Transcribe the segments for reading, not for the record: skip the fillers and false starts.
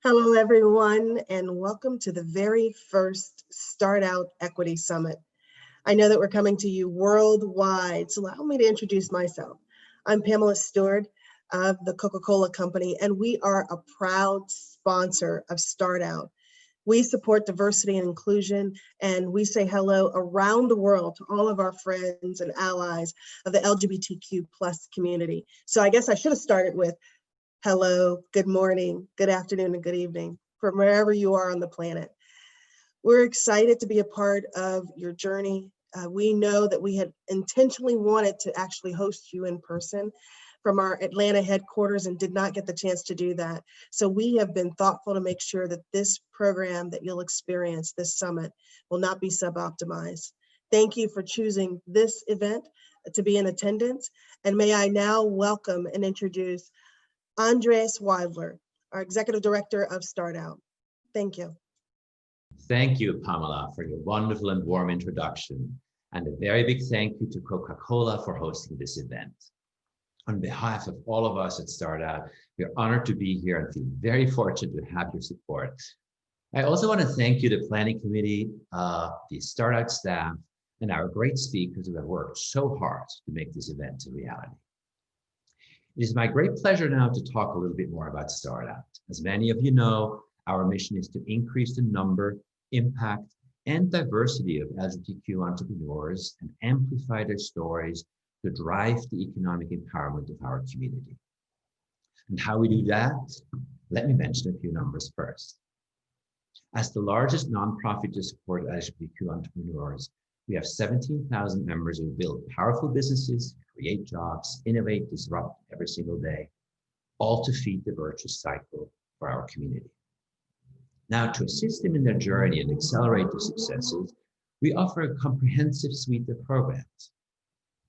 Hello, everyone, and welcome to the very first StartOut Equity Summit. I know that we're coming to you worldwide, so allow me to introduce myself. I'm Pamela Stewart of the Coca-Cola Company, and we are a proud sponsor of StartOut. We support diversity and inclusion, and we say hello around the world to all of our friends and allies of the LGBTQ plus community. So I guess I should have started with hello, good morning, good afternoon, and good evening from wherever you are on the planet. We're excited to be a part of your journey. We know that we had intentionally wanted to actually host you in person from our Atlanta headquarters and did not get the chance to do that. So we have been thoughtful to make sure that this program that you'll experience, this summit, will not be sub-optimized. Thank you for choosing this event to be in attendance. And may I now welcome and introduce Andres Weidler, our Executive Director of StartOut. Thank you. Thank you, Pamela, for your wonderful and warm introduction. And a very big thank you to Coca-Cola for hosting this event. On behalf of all of us at StartOut, we're honored to be here and feel very fortunate to have your support. I also want to thank you, the planning committee, the StartOut staff, and our great speakers who have worked so hard to make this event a reality. It is my great pleasure now to talk a little bit more about StartOut. As many of you know, our mission is to increase the number, impact, and diversity of LGBTQ entrepreneurs and amplify their stories to drive the economic empowerment of our community. And how we do that? Let me mention a few numbers first. As the largest nonprofit to support LGBTQ entrepreneurs, we have 17,000 members who build powerful businesses, create jobs, innovate, disrupt every single day, all to feed the virtuous cycle for our community. Now, to assist them in their journey and accelerate their successes, we offer a comprehensive suite of programs.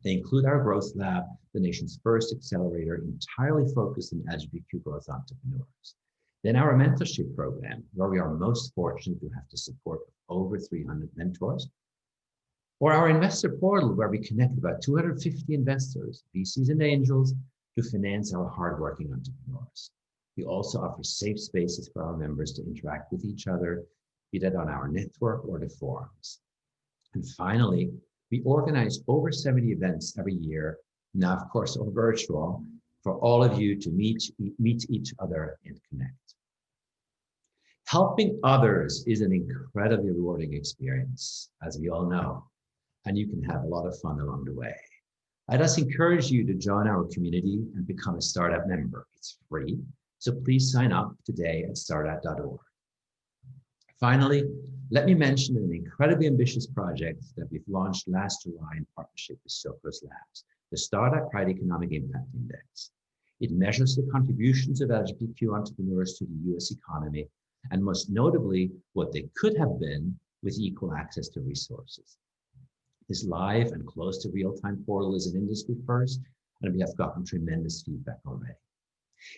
They include our Growth Lab, the nation's first accelerator entirely focused on LGBTQ growth entrepreneurs. Then our mentorship program, where we are most fortunate to have the support of over 300 mentors. Or our investor portal, where we connect about 250 investors, VCs and angels, to finance our hardworking entrepreneurs. We also offer safe spaces for our members to interact with each other, be that on our network or the forums. And finally, we organize over 70 events every year, now of course all virtual, for all of you to meet each other and connect. Helping others is an incredibly rewarding experience, as we all know, and you can have a lot of fun along the way. I just encourage you to join our community and become a StartOut member. It's free, so please sign up today at startout.org. Finally, let me mention an incredibly ambitious project that we've launched last July in partnership with Socos Labs, the StartOut Pride Economic Impact Index. It measures the contributions of LGBTQ entrepreneurs to the US economy, and most notably, what they could have been with equal access to resources. This live and close to real-time portal is an industry first, and we have gotten tremendous feedback already.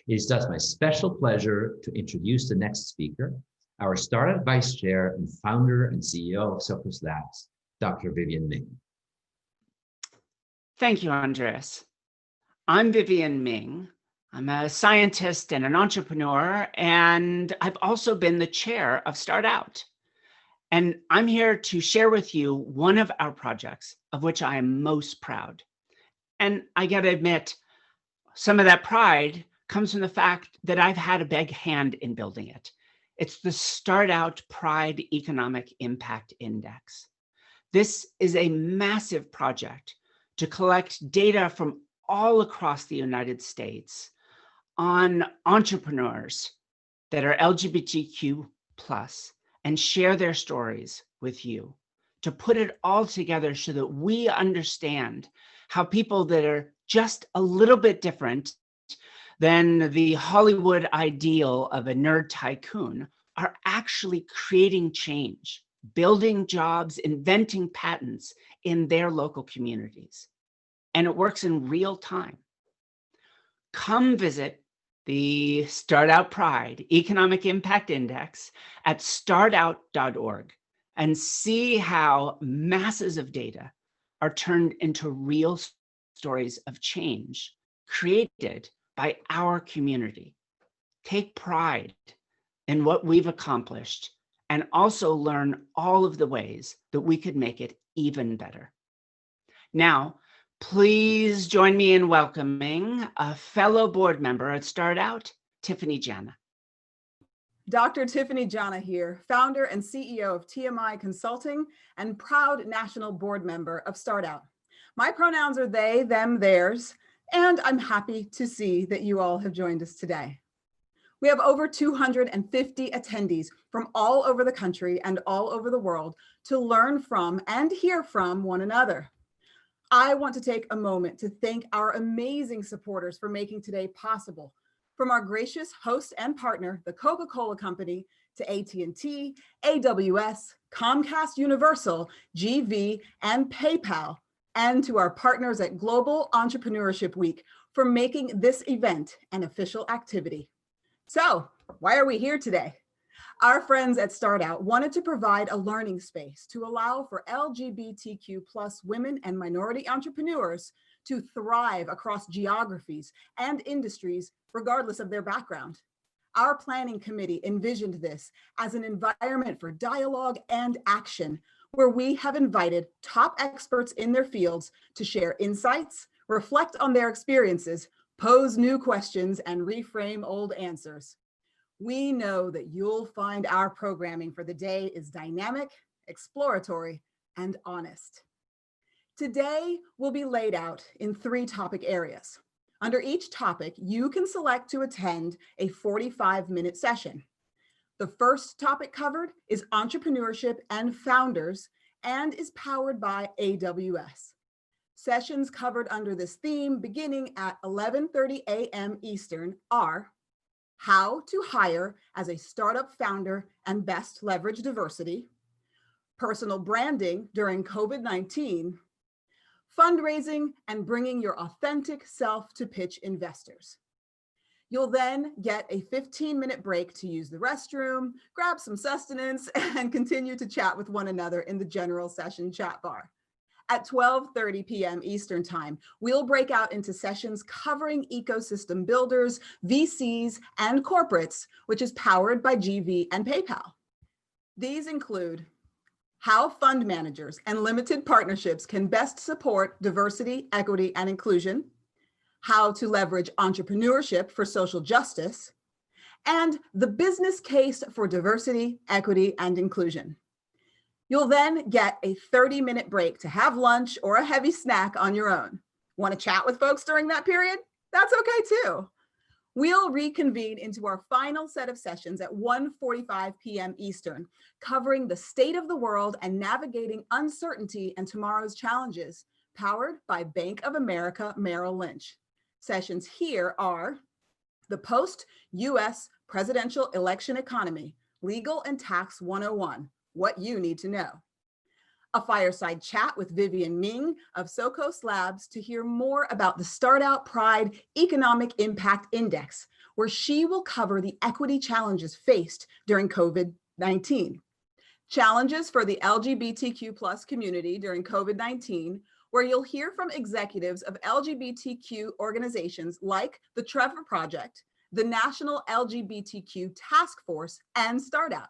It is thus my special pleasure to introduce the next speaker, our StartOut Vice Chair and founder and CEO of Socos Labs, Dr. Vivienne Ming. Thank you, Andres. I'm Vivienne Ming. I'm a scientist and an entrepreneur, and I've also been the chair of StartOut. And I'm here to share with you one of our projects of which I am most proud. And I gotta admit, some of that pride comes from the fact that I've had a big hand in building it. It's the StartOut Pride Economic Impact Index. This is a massive project to collect data from all across the United States on entrepreneurs that are LGBTQ plus, and share their stories with you, to put it all together so that we understand how people that are just a little bit different than the Hollywood ideal of a nerd tycoon are actually creating change, building jobs, inventing patents in their local communities. And it works in real time. Come visit the StartOut Pride Economic Impact Index at startout.org and see how masses of data are turned into real stories of change created by our community. Take pride in what we've accomplished and also learn all of the ways that we could make it even better. Now, please join me in welcoming a fellow board member at StartOut, Tiffany Jana. Dr. Tiffany Jana here, founder and CEO of TMI Consulting and proud national board member of StartOut. My pronouns are they, them, theirs, and I'm happy to see that you all have joined us today. We have over 250 attendees from all over the country and all over the world to learn from and hear from one another. I want to take a moment to thank our amazing supporters for making today possible. From our gracious host and partner, the Coca-Cola Company, to AT&T, AWS, Comcast Universal, GV, and PayPal, and to our partners at Global Entrepreneurship Week for making this event an official activity. So, why are we here today? Our friends at StartOut wanted to provide a learning space to allow for LGBTQ+ women and minority entrepreneurs to thrive across geographies and industries, regardless of their background. Our planning committee envisioned this as an environment for dialogue and action, where we have invited top experts in their fields to share insights, reflect on their experiences, pose new questions, and reframe old answers. We know that you'll find our programming for the day is dynamic, exploratory, and honest. Today will be laid out in 3 topic areas. Under each topic, you can select to attend a 45-minute session. The first topic covered is entrepreneurship and founders and is powered by AWS. Sessions covered under this theme beginning at 11:30 a.m. Eastern are how to hire as a startup founder and best leverage diversity, personal branding during COVID-19, fundraising and bringing your authentic self to pitch investors. You'll then get a 15-minute break to use the restroom, grab some sustenance, and continue to chat with one another in the general session chat bar. At 12:30 p.m. Eastern Time, we'll break out into sessions covering ecosystem builders, VCs, and corporates, which is powered by GV and PayPal. These include how fund managers and limited partnerships can best support diversity, equity, and inclusion, how to leverage entrepreneurship for social justice, and the business case for diversity, equity, and inclusion. You'll then get a 30-minute break to have lunch or a heavy snack on your own. Want to chat with folks during that period? That's okay too. We'll reconvene into our final set of sessions at 1:45 p.m. Eastern, covering the state of the world and navigating uncertainty and tomorrow's challenges, powered by Bank of America Merrill Lynch. Sessions here are the post-US presidential election economy, legal and tax 101, what you need to know. A fireside chat with Vivienne Ming of Socos Labs to hear more about the StartOut Pride Economic Impact Index, where she will cover the equity challenges faced during COVID-19. Challenges for the LGBTQ+ community during COVID-19, where you'll hear from executives of LGBTQ organizations like the Trevor Project, the National LGBTQ Task Force, and StartOut.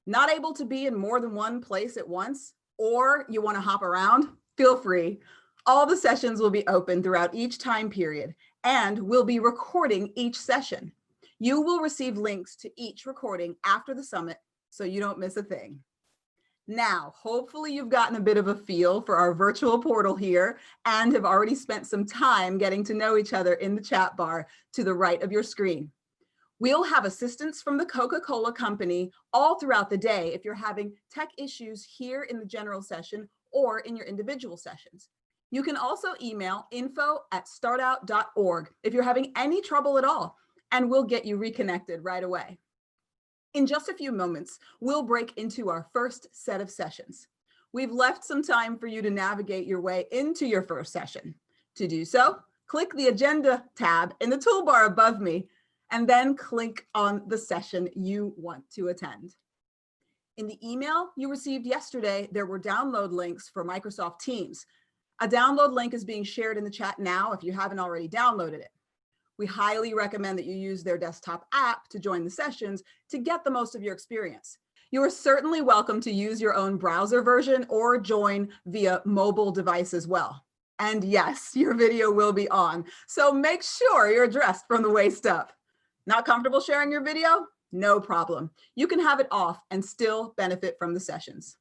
Not able to be in more than one place at once, or you want to hop around, feel free. All the sessions will be open throughout each time period, and we'll be recording each session. You will receive links to each recording after the summit, so you don't miss a thing. Now, hopefully you've gotten a bit of a feel for our virtual portal here and have already spent some time getting to know each other in the chat bar to the right of your screen. We'll have assistance from the Coca-Cola Company all throughout the day if you're having tech issues here in the general session or in your individual sessions. You can also email info@startout.org if you're having any trouble at all, and we'll get you reconnected right away. In just a few moments, we'll break into our first set of sessions. We've left some time for you to navigate your way into your first session. To do so, click the agenda tab in the toolbar above me, and then click on the session you want to attend. In the email you received yesterday, there were download links for Microsoft Teams. A download link is being shared in the chat now if you haven't already downloaded it. We highly recommend that you use their desktop app to join the sessions to get the most of your experience. You are certainly welcome to use your own browser version or join via mobile device as well. And yes, your video will be on, so make sure you're dressed from the waist up. Not comfortable sharing your video? No problem. You can have it off and still benefit from the sessions.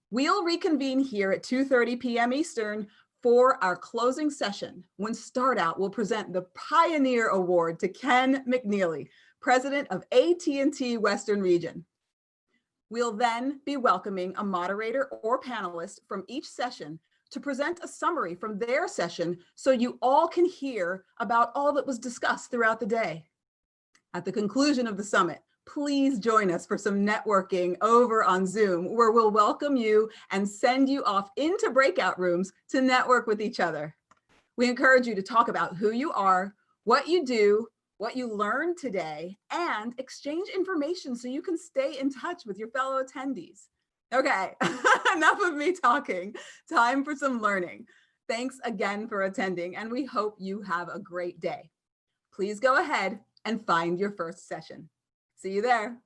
We'll reconvene here at 2:30 p.m. Eastern for our closing session when StartOut will present the Pioneer Award to Ken McNeely, president of AT&T Western Region. We'll then be welcoming a moderator or panelist from each session to present a summary from their session so you all can hear about all that was discussed throughout the day. At the conclusion of the summit, please join us for some networking over on Zoom, where we'll welcome you and send you off into breakout rooms to network with each other. We encourage you to talk about who you are, what you do, what you learned today, and exchange information so you can stay in touch with your fellow attendees. Okay, enough of me talking. Time for some learning. Thanks again for attending, and we hope you have a great day. Please go ahead and find your first session. See you there.